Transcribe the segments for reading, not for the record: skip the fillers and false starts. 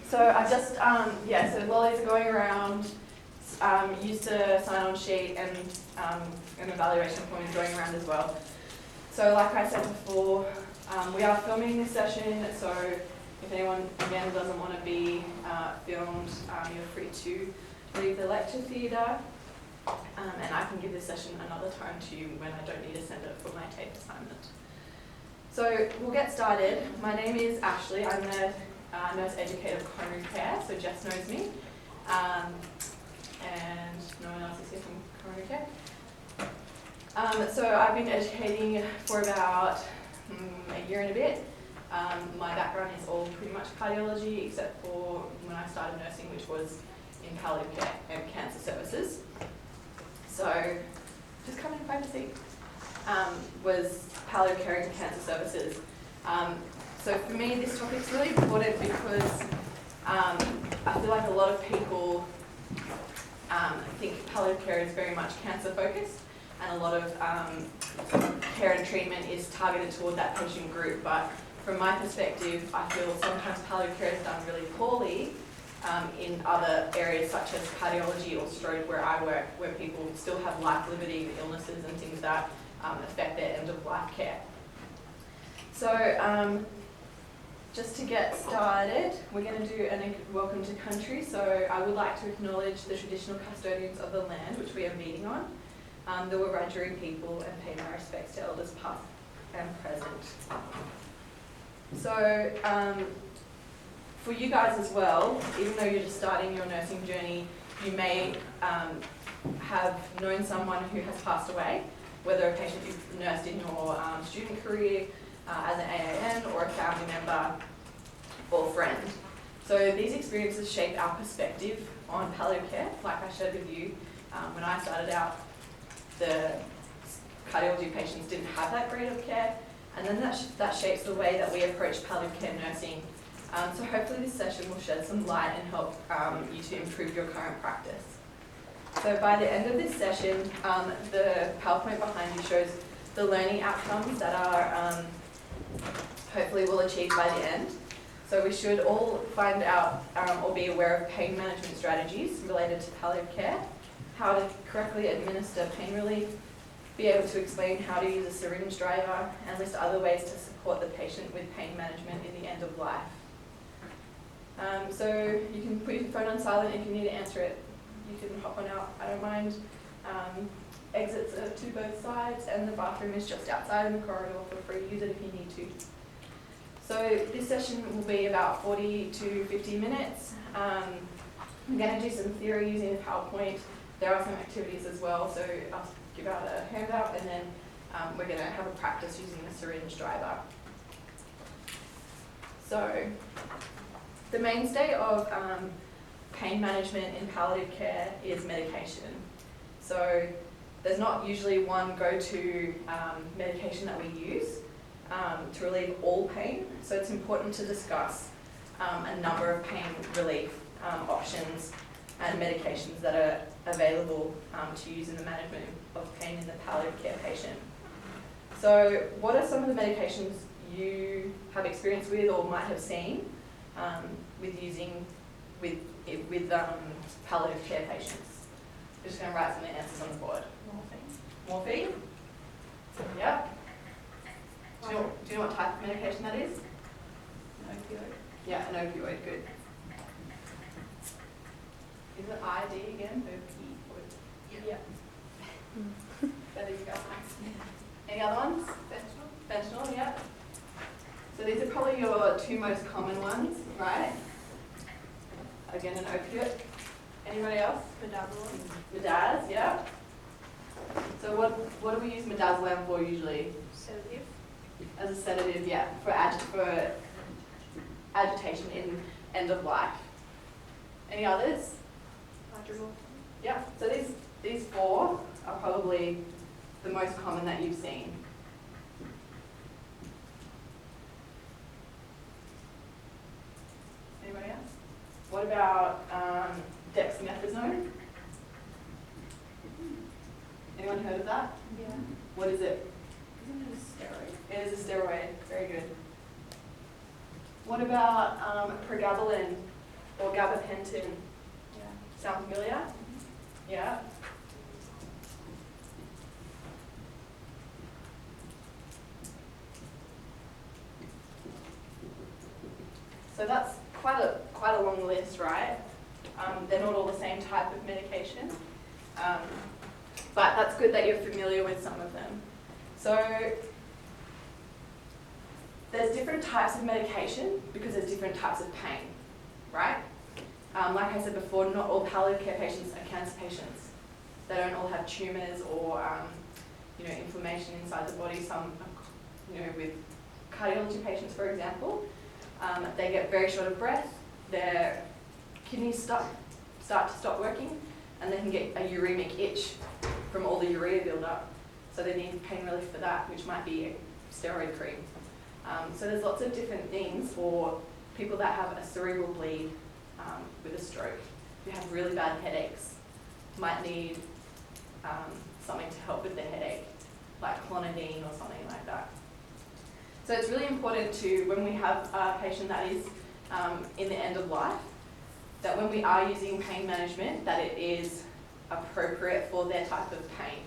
So I just, so lollies are going around, used to sign-on sheet and an evaluation form is going around as well. So like I said before, we are filming this session, so if anyone, again, doesn't want to be filmed, you're free to leave the lecture theatre, and I can give this session another time to you when I don't need to send it for my TAFE assignment. So we'll get started. My name is Ashley. I'm the nurse educator of coronary care, so Jess knows me, and no one else is here from coronary care. So I've been educating for about a year and a bit. My background is all pretty much cardiology, except for when I started nursing, which was in palliative care and cancer services. So just come and find a seat. Was palliative care and cancer services. So for me, this topic's really important because I feel like a lot of people think palliative care is very much cancer focused, and a lot of care and treatment is targeted toward that patient group. But from my perspective, I feel sometimes palliative care is done really poorly in other areas such as cardiology or stroke, where I work, where people still have life-limiting illnesses and things that affect their end-of-life care. So just to get started, we're going to do a welcome to country. So I would like to acknowledge the traditional custodians of the land which we are meeting on, the Wiradjuri people, and pay my respects to elders past and present. So for you guys as well, even though you're just starting your nursing journey, you may have known someone who has passed away, whether a patient you've nursed in your student career, as an AAN, or a family member or friend. So these experiences shape our perspective on palliative care. Like I shared with you, when I started out, the cardiology patients didn't have that grade of care, and then that shapes the way that we approach palliative care nursing. So hopefully this session will shed some light and help you to improve your current practice. So by the end of this session, the PowerPoint behind you shows the learning outcomes that are hopefully we'll achieve by the end. So we should all find out or be aware of pain management strategies related to palliative care, how to correctly administer pain relief, be able to explain how to use a syringe driver, and list other ways to support the patient with pain management in the end of life. So you can put your phone on silent if you need to answer it. You can hop on out, I don't mind. Exits are to both sides, and the bathroom is just outside in the corridor. Feel free to use it if you need to. So this session will be about 40 to 50 minutes. I'm going to do some theory using the PowerPoint. There are some activities as well, so I'll give out a handout, and then we're going to have a practice using the syringe driver. So the mainstay of pain management in palliative care is medication. So there's not usually one go-to medication that we use to relieve all pain. So it's important to discuss a number of pain relief options and medications that are available to use in the management of pain in the palliative care patient. So what are some of the medications you have experience with or might have seen with using with palliative care patients? I'm just going to write some of the answers on the board. Morphine? Yep. Do you know what type of medication that is? An opioid. Yeah, an opioid, good. Is it ID again? Opioid. Yeah. There you go. Any other ones? Fentanyl. Fentanyl, yeah. So these are probably your two most common ones, right? Again, an opioid. Anybody else? Midazolam. Midaz, yeah. So what do we use midazolam for usually? Sedative. As a sedative, yeah, for agitation in end of life. Any others? Hydromorphine. Yeah. So these four are probably the most common that you've seen. Anybody else? What about dexamethasone? Anyone heard of that? Yeah. What is it? Isn't it a steroid? It is a steroid. Very good. What about pregabalin or gabapentin. Sound familiar? Yeah. So that's quite a long list, right? They're not all the same type of medication, but that's good that you're familiar with some of them. So there's different types of medication because there's different types of pain, right? Like I said before, not all palliative care patients are cancer patients. They don't all have tumours or inflammation inside the body. Some, with cardiology patients, for example, they get very short of breath, their kidneys start to stop working, and they can get a uremic itch from all the urea build-up. So they need pain relief for that, which might be a steroid cream. So there's lots of different things for people that have a cerebral bleed with a stroke, who have really bad headaches, might need something to help with the headache, like clonidine or something like that. So it's really important to, when we have a patient that is in the end of life, that when we are using pain management, that it is appropriate for their type of pain.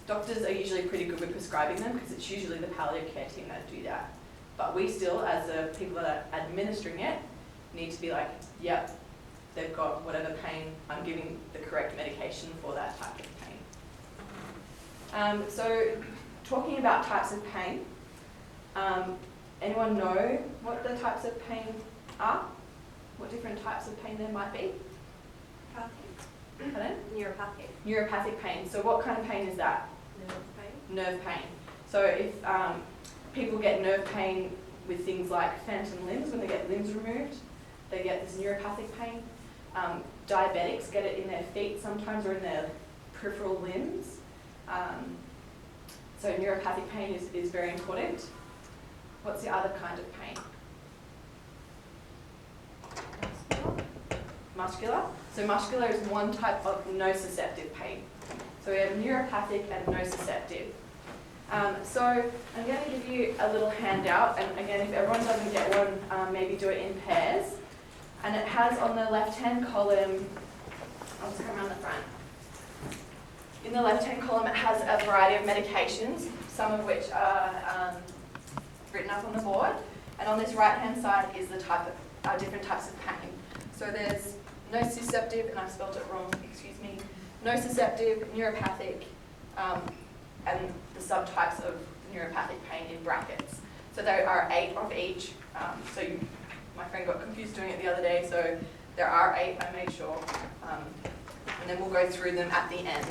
Doctors are usually pretty good with prescribing them because it's usually the palliative care team that do that. But we still, as the people that are administering it, need to be like, yep, they've got whatever pain, I'm giving the correct medication for that type of pain. So talking about types of pain, anyone know what the types of pain are? What different types of pain there might be? Pardon? Neuropathic. Neuropathic pain. So what kind of pain is that? Nerve pain. Nerve pain. So if people get nerve pain with things like phantom limbs, when they get limbs removed, they get this neuropathic pain. Diabetics get it in their feet sometimes, or in their peripheral limbs. So neuropathic pain is very important. What's the other kind of pain? Muscular. So muscular is one type of nociceptive pain. So we have neuropathic and nociceptive. So I'm going to give you a little handout, and again, if everyone doesn't get one, maybe do it in pairs. And it has on the left-hand column, I'll just come around the front. In the left-hand column, it has a variety of medications, some of which are written up on the board. And on this right-hand side is the different types of pain. So there's nociceptive, and I've spelled it wrong, excuse me, nociceptive, neuropathic, and the subtypes of neuropathic pain in brackets. So there are 8 of each. My friend got confused doing it the other day, so there are 8, I made sure. And then we'll go through them at the end.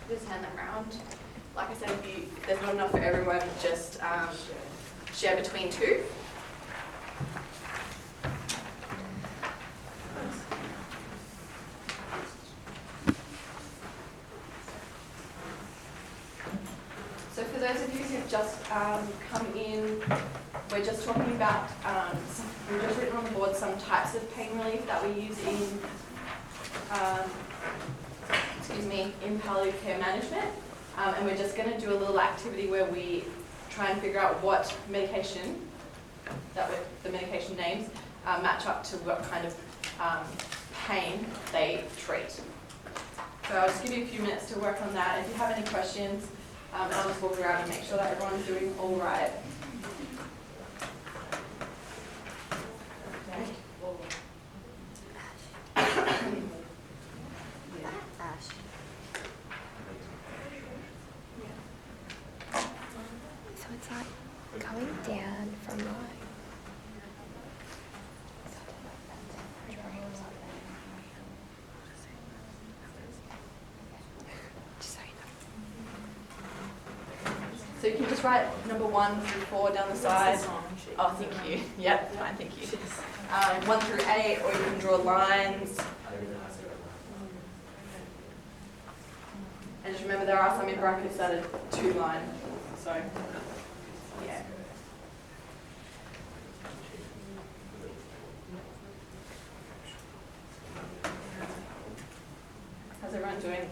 Just hand them around. Like I said, if there's not enough for everyone, just share between 2. So for those of you who've just come in, we're just talking about, we've just written on the board some types of pain relief that we use in palliative care management. And we're just going to do a little activity where we try and figure out what medication, the medication names, match up to what kind of pain they treat. So I'll just give you a few minutes to work on that. If you have any questions, I'll just walk around and make sure that everyone's doing all right. So it's like going down from like So you can just write number 1 through 4 down the side. Oh, thank you. Yep, fine, thank you. 1 through 8, or you can draw lines. And just remember, there are some in brackets that are 2 line. So, yeah. How's everyone doing?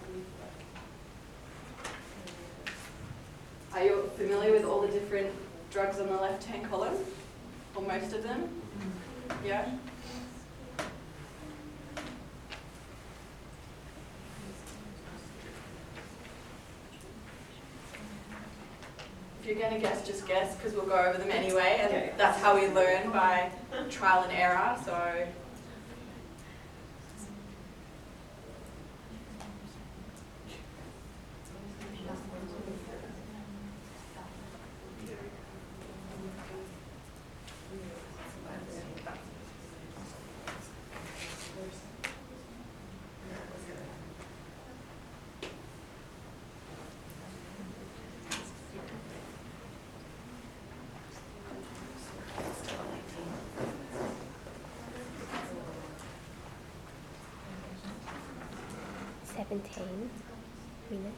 Are you familiar with all the different drugs on the left-hand column? Or most of them? Yeah. If you're going to guess, just guess, because we'll go over them anyway, and that's how we learn, by trial and error. So. Seventeen minutes.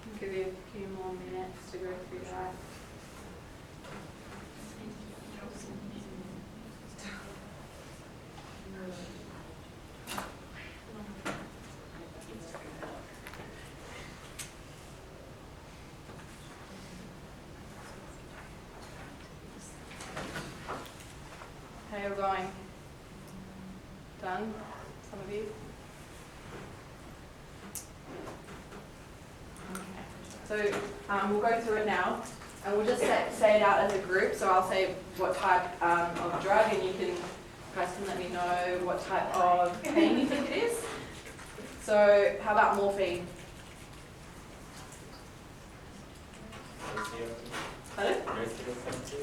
I'll give you a few more minutes to go through that. How you're going? Done? Some of you? Okay. So we'll go through it now, and we'll just say it out as a group. So I'll say what type of drug, and you guys can let me know what type of pain you think it is. So how about morphine? Pardon?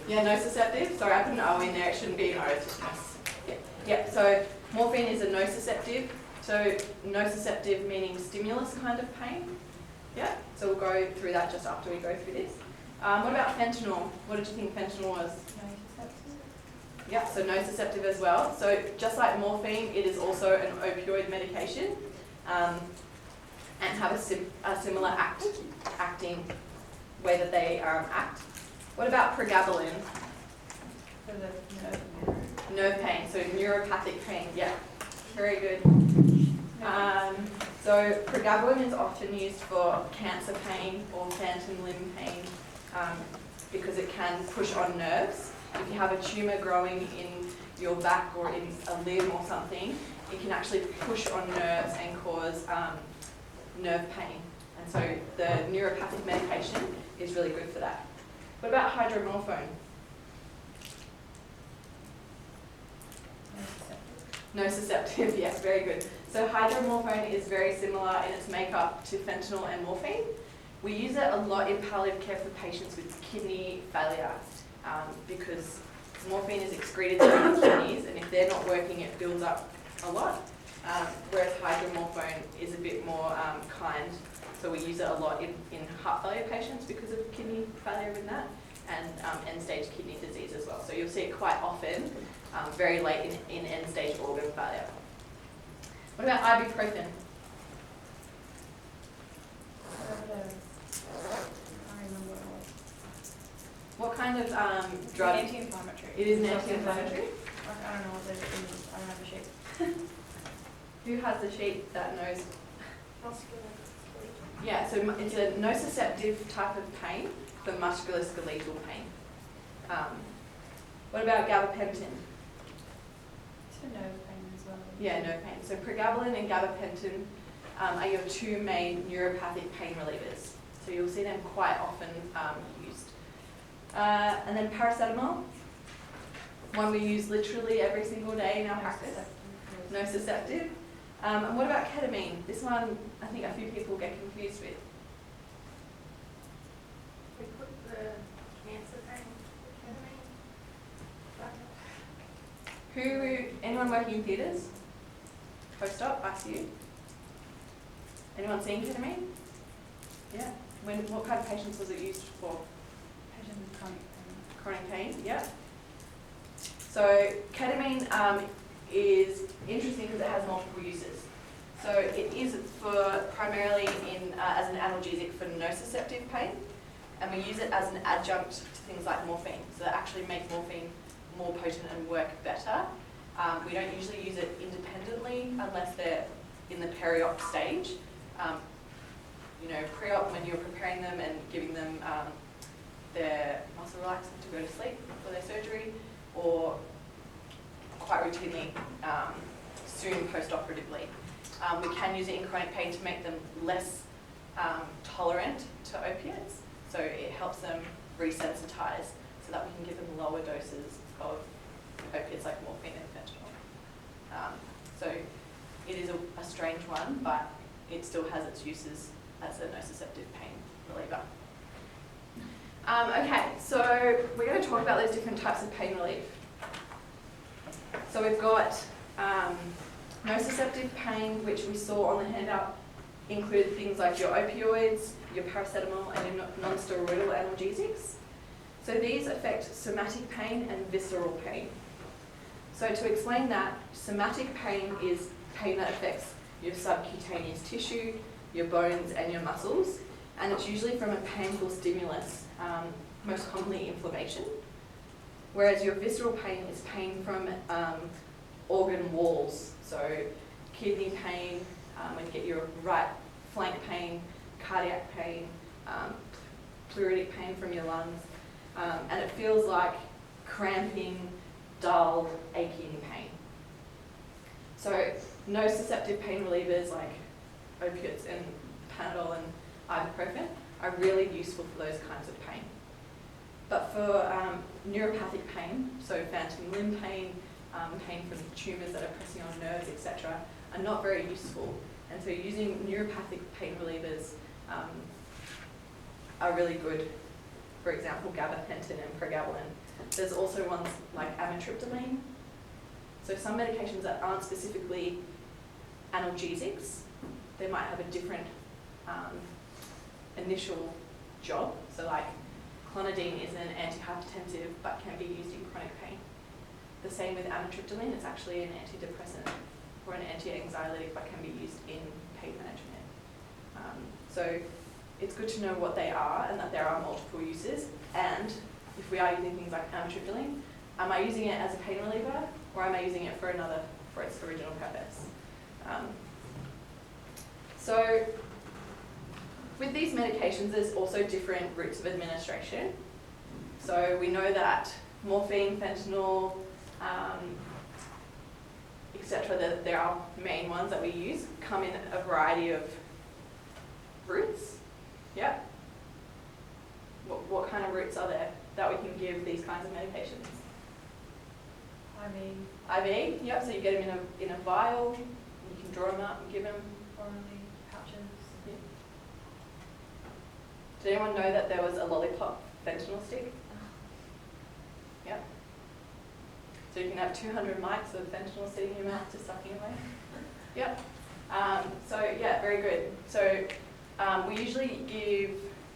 Yeah, nociceptive. Sorry, I put an O in there. It shouldn't be an O. It's just nos. Yeah. So morphine is a nociceptive. So nociceptive meaning stimulus kind of pain. Yeah. So we'll go through that just after we go through this. What about fentanyl? What did you think fentanyl was? Nociceptive. Yeah. So nociceptive as well. So just like morphine, it is also an opioid medication, and have a similar acting way that they act. What about pregabalin? For the Nerve pain, so neuropathic pain, yeah, very good. So pregabalin is often used for cancer pain or phantom limb pain, because it can push on nerves. If you have a tumour growing in your back or in a limb or something, it can actually push on nerves and cause nerve pain. And so the neuropathic medication is really good for that. What about hydromorphone? Nociceptive, yes, very good. So hydromorphone is very similar in its makeup to fentanyl and morphine. We use it a lot in palliative care for patients with kidney failure, because morphine is excreted through the kidneys, and if they're not working, it builds up a lot. Whereas hydromorphone is a bit more kind. So we use it a lot in heart failure patients because of kidney failure in that, and end-stage kidney disease as well. So you'll see it quite often, very late in end-stage organ failure. What about ibuprofen? What kind of drug? Anti-inflammatory. It is an anti-inflammatory. I don't know what it is. I don't have a shape. Who has the sheet that knows? Muscular. Yeah, so it's a nociceptive type of pain for musculoskeletal pain. What about gabapentin? It's for nerve pain as well. Yeah, nerve pain. So pregabalin and gabapentin are your two main neuropathic pain relievers. So you'll see them quite often used. And then paracetamol, one we use literally every single day in our practice. Nociceptive. And what about ketamine? This one, I think a few people get confused with. We put the cancer pain, ketamine. Anyone working in theatres? Post-op, ICU? Anyone seeing ketamine? Yeah. What kind of patients was it used for? Patients with chronic pain. Chronic pain, yeah. So ketamine is interesting because it has multiple uses. So it is for primarily as an analgesic for nociceptive pain, and we use it as an adjunct to things like morphine. So that actually make morphine more potent and work better. We don't usually use it independently unless they're in the peri-op stage. Pre-op, when you're preparing them and giving them their muscle relaxant to go to sleep for their surgery, or quite routinely soon post-operatively. We can use it in chronic pain to make them less tolerant to opiates, so it helps them resensitize so that we can give them lower doses of opiates like morphine and fentanyl. So it is a strange one, but it still has its uses as a nociceptive pain reliever. Okay, so we're going to talk about those different types of pain relief. So we've got nociceptive pain, which we saw on the handout, include things like your opioids, your paracetamol, and your non-steroidal analgesics. So these affect somatic pain and visceral pain. So to explain that, somatic pain is pain that affects your subcutaneous tissue, your bones and your muscles, and it's usually from a painful stimulus, most commonly inflammation. Whereas your visceral pain is pain from organ walls, so kidney pain, when you get your right flank pain, cardiac pain, pleuritic pain from your lungs, and it feels like cramping, dull, aching pain. So nociceptive pain relievers like opiates and Panadol and ibuprofen are really useful for those kinds of pain. But for neuropathic pain, so phantom limb pain, pain from tumours that are pressing on nerves, etc., are not very useful. And so using neuropathic pain relievers are really good. For example, gabapentin and pregabalin. There's also ones like amitriptyline. So some medications that aren't specifically analgesics, they might have a different initial job. So like clonidine is an antihypertensive but can be used in chronic pain. The same with amitriptyline, it's actually an antidepressant or an anti-anxiolytic but can be used in pain management. So it's good to know what they are and that there are multiple uses, and if we are using things like amitriptyline, am I using it as a pain reliever or am I using it for its original purpose? So with these medications, there's also different routes of administration. So we know that morphine, fentanyl, etc., that there are main ones that we use, come in a variety of routes. Yep. What kind of routes are there that we can give these kinds of medications? IV, yep, so you get them in a vial, you can draw them up and give them. Orally, pouches. Yeah. Did anyone know that there was a lollipop fentanyl stick? Yep. So you can have 200 mics of fentanyl sitting in your mouth just sucking away. Yep. So yeah, very good. So we usually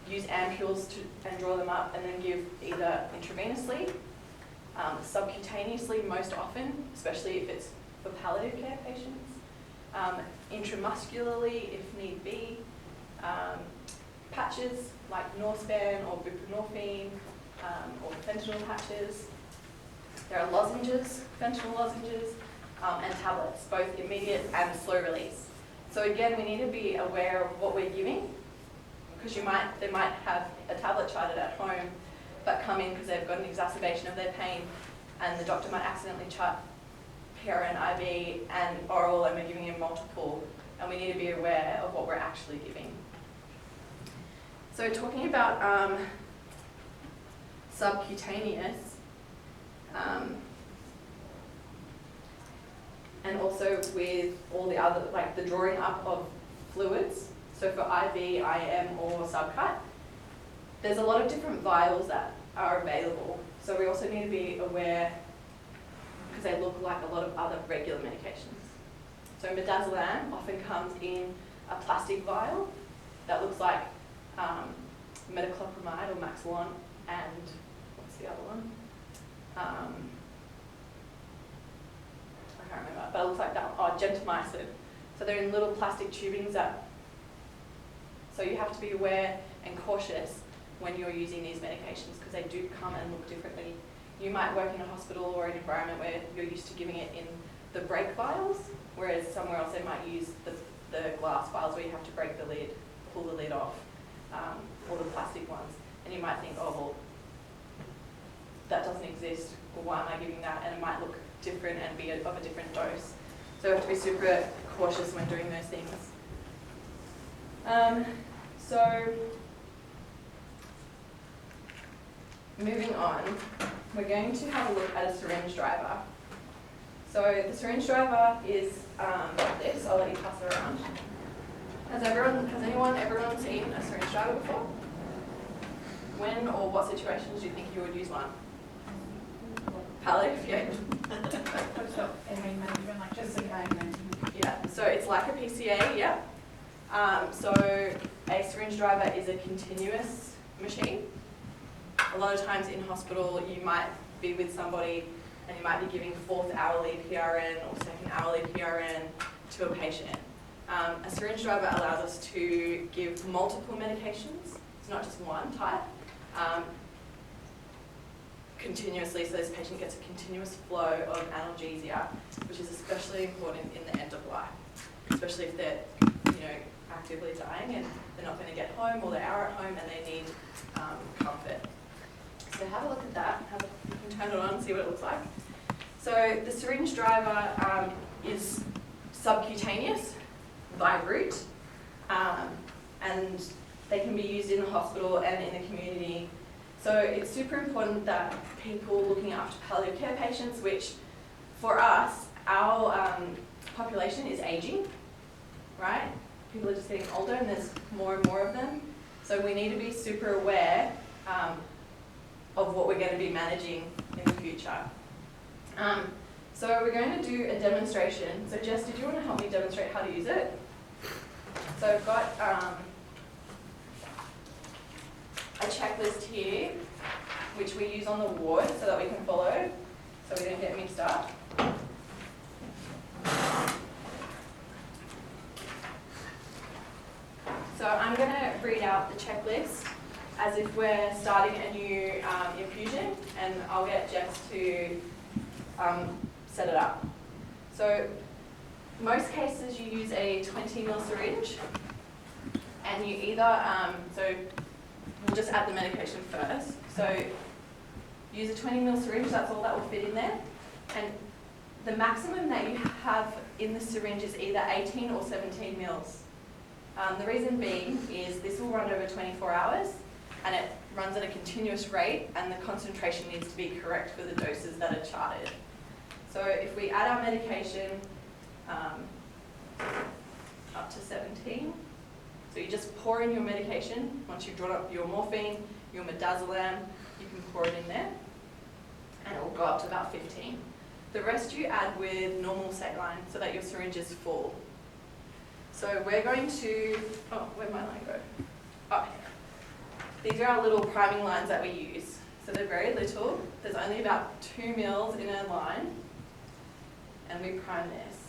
use ampules and draw them up and then give either intravenously, subcutaneously most often, especially if it's for palliative care patients, intramuscularly if need be, patches like Norspan or buprenorphine or fentanyl patches. There are lozenges, fentanyl lozenges, and tablets, both immediate and slow release. So again, we need to be aware of what we're giving, because they might have a tablet charted at home, but come in because they've got an exacerbation of their pain, and the doctor might accidentally chart PRN, IV, and oral, and we're giving him multiple, and we need to be aware of what we're actually giving. So talking about subcutaneous, and also with all the other, like the drawing up of fluids, so for IV, IM, or subcut, there's a lot of different vials that are available. So we also need to be aware, because they look like a lot of other regular medications. So midazolam often comes in a plastic vial that looks like metoclopramide or Maxilon, and what's the other one? I can't remember, but it looks like that one. Oh, gentamicin. So they're in little plastic tubings so you have to be aware and cautious when you're using these medications, because they do come and look differently you might work in a hospital or an environment where you're used to giving it in the break vials, whereas somewhere else they might use the glass vials where you have to break the lid, pull the lid off, or the plastic ones. And you might think, oh, well, that doesn't exist, well, why am I giving that? And it might look different and be of a different dose. So we have to be super cautious when doing those things. So moving on, we're going to have a look at a syringe driver. So the syringe driver is this. I'll let you pass it around. Has anyone ever seen a syringe driver before? When or what situations do you think you would use one? Palliative, yeah. Yeah, so it's like a PCA, yeah. So a syringe driver is a continuous machine. A lot of times in hospital you might be with somebody and you might be giving 4th hourly PRN or 2nd hourly PRN to a patient. A syringe driver allows us to give multiple medications. It's not just one type. Continuously, so this patient gets a continuous flow of analgesia, which is especially important in the end of life, especially if they're, actively dying and they're not going to get home or they are at home and they need comfort. So have a look at that. You can turn it on and see what it looks like. So the syringe driver is subcutaneous by route, and they can be used in the hospital and in the community. So it's super important that people looking after palliative care patients, which for us, our population is aging, right? People are just getting older and there's more and more of them. So we need to be super aware of what we're going to be managing in the future. So we're going to do a demonstration. So Jess, did you want to help me demonstrate how to use it? So I've got a checklist here, which we use on the ward so that we can follow, so we don't get mixed up. So I'm going to read out the checklist as if we're starting a new infusion, and I'll get Jess to set it up. So most cases you use a 20 ml syringe, and you either, so we'll just add the medication first. So use a 20 ml syringe, that's all that will fit in there. And the maximum that you have in the syringe is either 18 or 17 mils. The reason being is this will run over 24 hours and it runs at a continuous rate, and the concentration needs to be correct for the doses that are charted. So if we add our medication up to 17, so you just pour in your medication. Once you've drawn up your morphine, your midazolam, you can pour it in there, and it will go up to about 15. The rest you add with normal saline so that your syringe is full. So we're going to, where'd my line go? Oh, these are our little priming lines that we use. So they're very little. There's only about 2 mils in a line, and we prime this.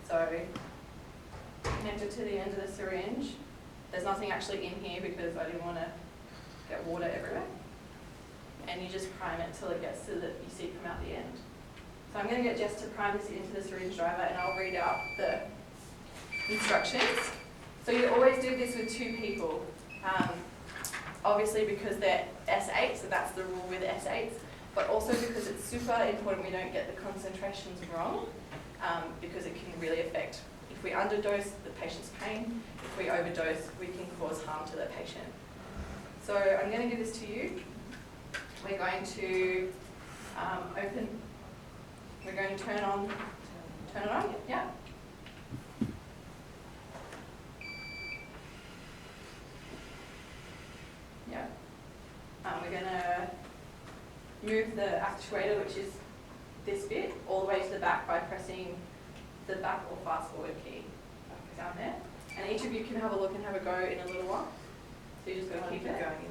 So connect it to the end of the syringe. There's nothing actually in here because I didn't want to get water everywhere. And you just prime it till it gets to the, you see it come out the end. So I'm going to get Jess to prime this into the syringe driver, and I'll read out the instructions. So you always do this with 2 people. Obviously because they're S8, so that's the rule with S8s, but also because it's super important we don't get the concentrations wrong, because it can really affect. If we underdose, the patient's pain. If we overdose, we can cause harm to the patient. So I'm going to give this to you. We're going to we're going to turn it on, yeah. Yeah. We're going to move the actuator, which is this bit, all the way to the back by pressing the back or fast forward key down there. And each of you can have a look and have a go in a little while. So you just got to keep it going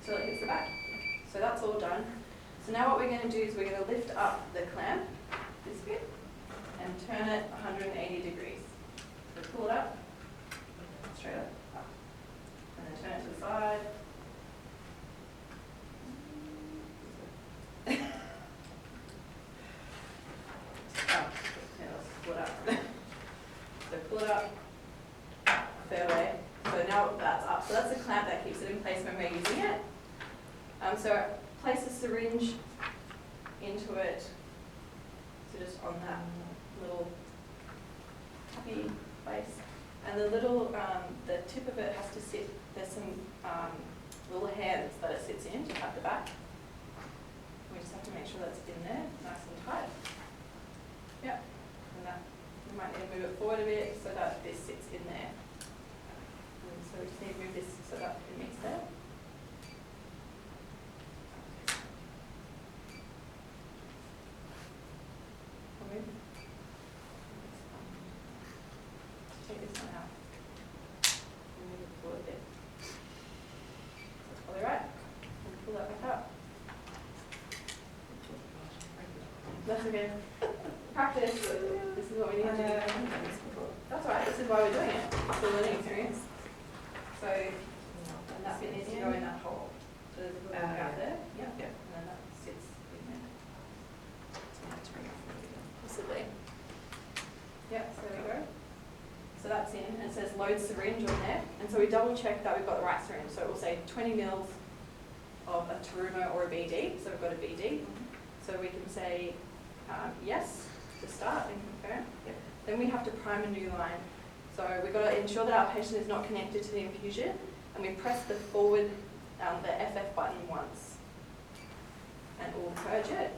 until it hits the back. So that's all done. So now what we're going to do is we're going to lift up the clamp, this bit, and turn it 180 degrees. So pull it up, straight up, and then turn it to the side, into it, so just on that little happy place. And the little, the tip of it has to sit, there's some little hands that it sits in to tap the back. We just have to make sure that's in there, nice and tight. Yep, and that, you might need to move it forward a bit so that this sits in there. And so we just need to move this so that it meets there. Take this one out and move it forward a bit. That's probably right. And pull that back up. That's okay. Practice. This is what we need to do. That's right. This is why we're doing it. It's a learning experience. So, and that bit needs to go in that hole. So there's a little gap there. Yeah. And then that sits in there. Possibly. Yep, so there we go. So that's in, and it says load syringe on there. And so we double check that we've got the right syringe. So it will say 20 mils of a Terumo or a BD. So we've got a BD. So we can say yes to start and confirm. Yep. Then we have to prime a new line. So we've got to ensure that our patient is not connected to the infusion. And we press the forward, the FF button once. And we'll purge it.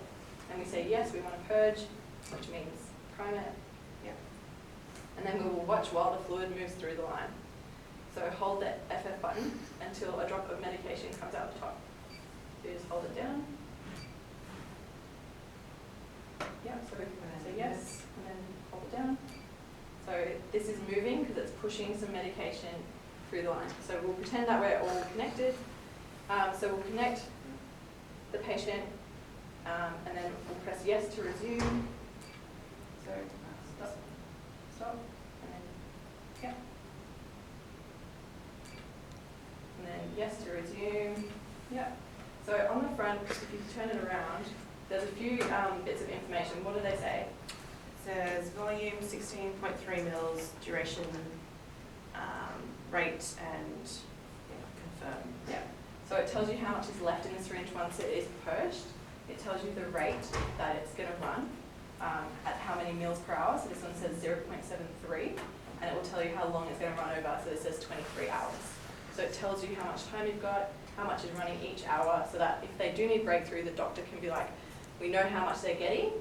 And we say yes, we want to purge, which means prime it. And then we will watch while the fluid moves through the line. So hold the FF button until a drop of medication comes out the top. So you just hold it down. Yeah, so we can say yes, and then hold it down. So this is moving because it's pushing some medication through the line. So we'll pretend that we're all connected. So we'll connect the patient, and then we'll press yes to resume. So stop, and then, yeah. And then yes to resume, yeah. So on the front, if you turn it around, there's a few bits of information. What do they say? It says volume 16.3 mils, duration, rate, and confirm. Yeah. So it tells you how much is left in the syringe once it is purged. It tells you the rate that it's going to run. At how many mils per hour, so this one says 0.73, and it will tell you how long it's going to run over, so it says 23 hours. So it tells you how much time you've got, how much is running each hour, so that if they do need breakthrough, the doctor can be like, we know how much they're getting,